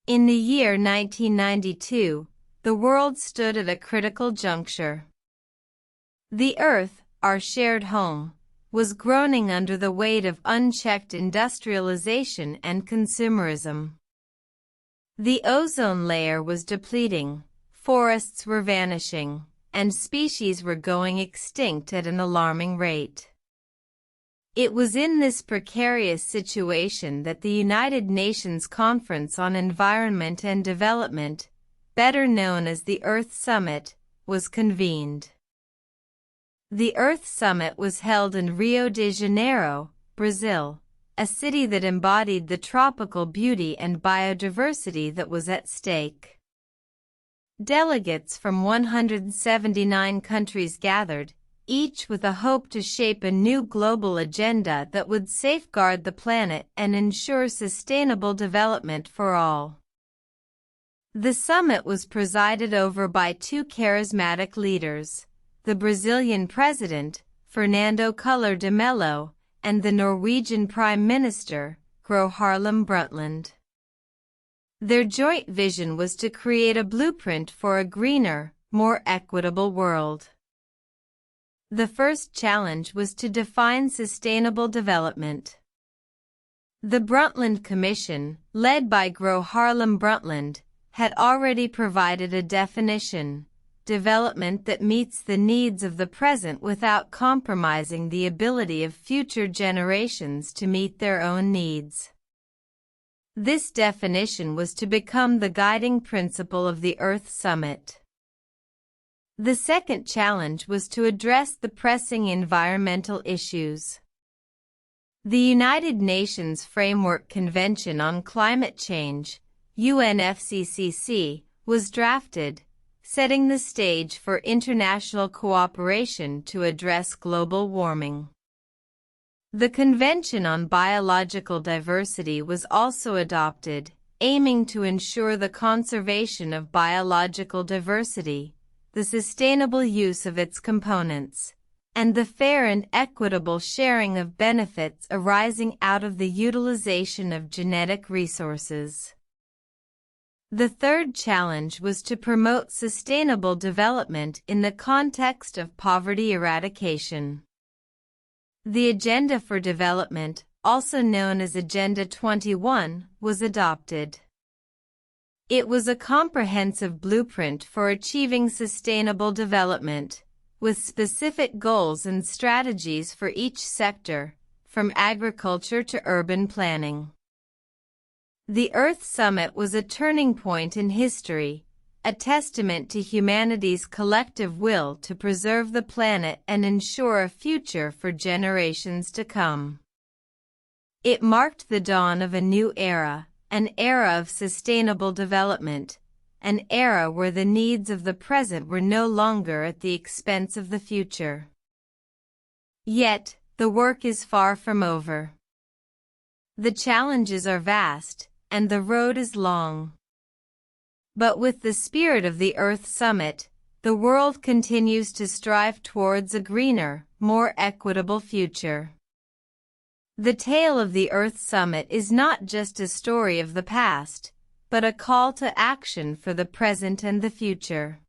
In the year 1992, the world stood at a critical juncture. The Earth, our shared home, was groaning under the weight of unchecked industrialization and consumerism. The ozone layer was depleting, forests were vanishing, and species were going extinct at an alarming rate. It was in this precarious situation that the United Nations Conference on Environment and Development, better known as the Earth Summit, was convened. The Earth Summit was held in Rio de Janeiro, Brazil, a city that embodied the tropical beauty and biodiversity that was at stake. Delegates from 179 countries gathered, each with a hope to shape a new global agenda that would safeguard the planet and ensure sustainable development for all. The summit was presided over by two charismatic leaders, the Brazilian President, Fernando Collor de Mello, and the Norwegian Prime Minister, Gro Harlem Brundtland. Their joint vision was to create a blueprint for a greener, more equitable world. The first challenge was to define sustainable development. The Brundtland Commission, led by Gro Harlem Brundtland, had already provided a definition: development that meets the needs of the present without compromising the ability of future generations to meet their own needs. This definition was to become the guiding principle of the Earth Summit. The second challenge was to address the pressing environmental issues. The United Nations Framework Convention on Climate Change, UNFCCC, was drafted, setting the stage for international cooperation to address global warming. The Convention on Biological Diversity was also adopted, aiming to ensure the conservation of biological diversity, the sustainable use of its components, and the fair and equitable sharing of benefits arising out of the utilization of genetic resources. The third challenge was to promote sustainable development in the context of poverty eradication. The Agenda for Development, also known as Agenda 21, was adopted. It was a comprehensive blueprint for achieving sustainable development, with specific goals and strategies for each sector, from agriculture to urban planning. The Earth Summit was a turning point in history, a testament to humanity's collective will to preserve the planet and ensure a future for generations to come. It marked the dawn of a new era, an era of sustainable development, an era where the needs of the present were no longer at the expense of the future. Yet, the work is far from over. The challenges are vast, and the road is long. But with the spirit of the Earth Summit, the world continues to strive towards a greener, more equitable future. The tale of the Earth Summit is not just a story of the past, but a call to action for the present and the future.